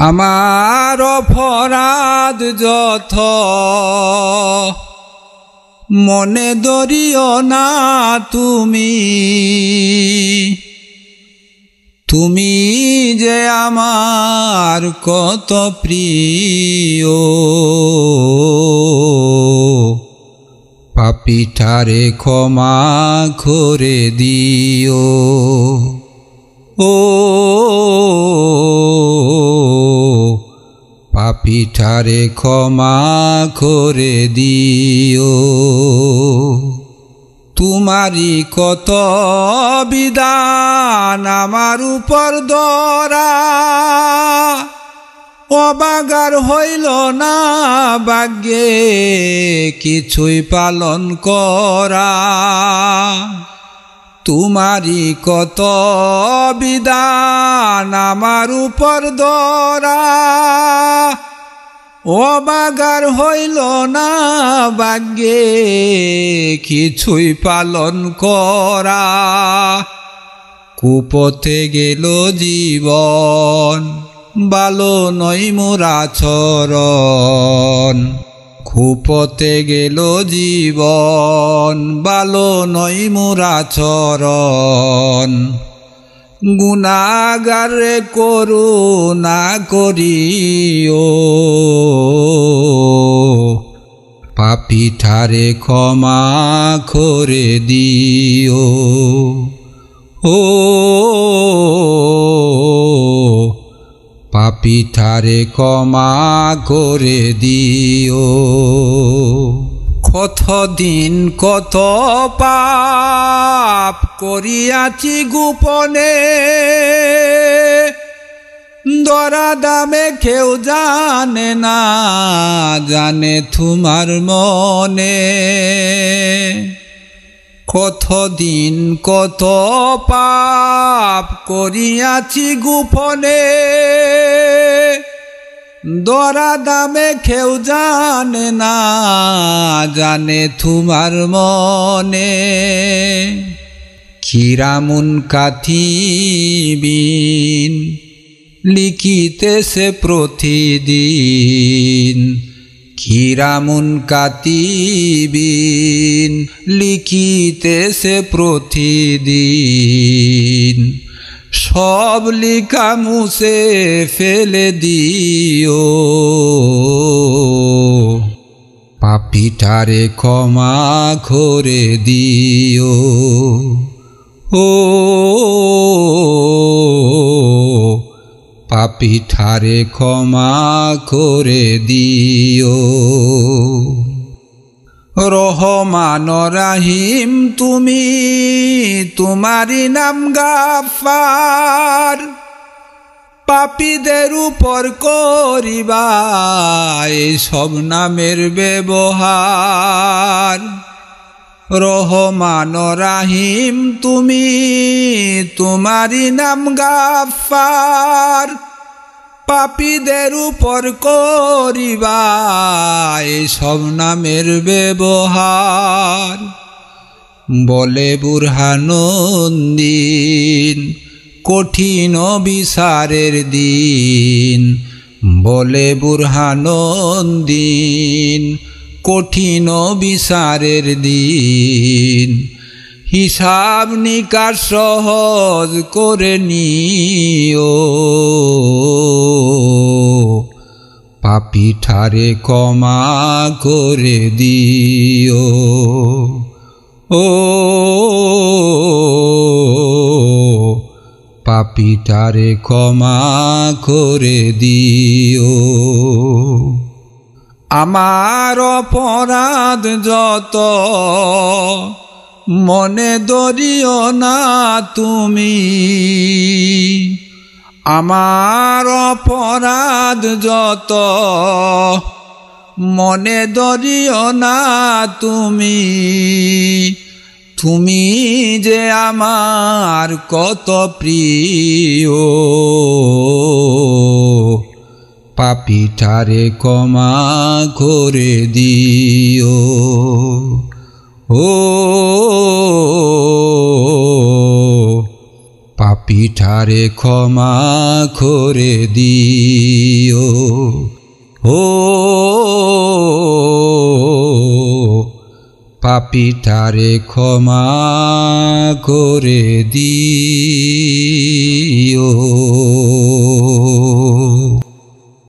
আমার অপরাধ যত মনে ধরিও না তুমি, তুমি যে আমার কত প্রিয়। পাপীটারে ক্ষমা করে দিও, ও পাপীটারে ক্ষমা করে দিও। তোমারি কত বিধান আমার উপর ধরা, অবাগার হইল না ভাগ্যে কিছুই পালন করা। তোমারি কত বিধান আমার উপর ধরা, অবাগার হইল না ভাগ্যে কিছুই পালন করা। কুপথে গেল জীবন, ভালো নয় মোর আচরণ। কুপথে গেল জীবন, ভালো নয় মোর আচরণ। গুনাহগারে করুণা করিও, পাপীটারে ক্ষমা করে দিও, ও পাপীটারে ক্ষমা করে দিও। কতদিন কত পাপ করিয়াছি গোপনে, দরা দামে কেউ জানে না, জানে তোমার মনে। কতদিন কত পাপ করিয়াছি গোপনে, দরা দামে কেউ জানে না, জানে তোমার মনে। কিরামুন কাতিবিন লিখিতেছে প্রতিদিন, কিরামুন কাতিবিন লিখিতেছে প্রতিদিন। সব লিখা মুছে ফেলে দিও, পাপীটারে ক্ষমা করে দিও, ও পাপীটারে ক্ষমা করে দিও। রহমান রাহিম তুমি, তোমারি নাম গাফফার। পাপীদের উপর করিবা এই সব নামের ব্যবহার। রহমান রাহিম তুমি, তোমারি নাম গাফফার। পাপীদের উপর করিবা এই সব নামের ব্যবহার। বলে বুরহানুদ্দিন কঠিন বিচারের দিন, বলে বুরহানুদ্দিন কঠিন বিচারের দিন। হিসাব নিকাশ সহজ করে নিও, পাপীটারে ক্ষমা করে দিও, ও পাপীটারে ক্ষমা করে দিও। আমার অপরাধ যত মনে ধরিও না তুমি, আমার অপরাধ যত মনে ধরিও না তুমি, তুমি যে আমার কত প্রিয়। পাপীটারে ক্ষমা করে দিও, ও পাপিঠারে ক্ষমা করে দিও। ও পাপিঠারে ক্ষমা করে দিও।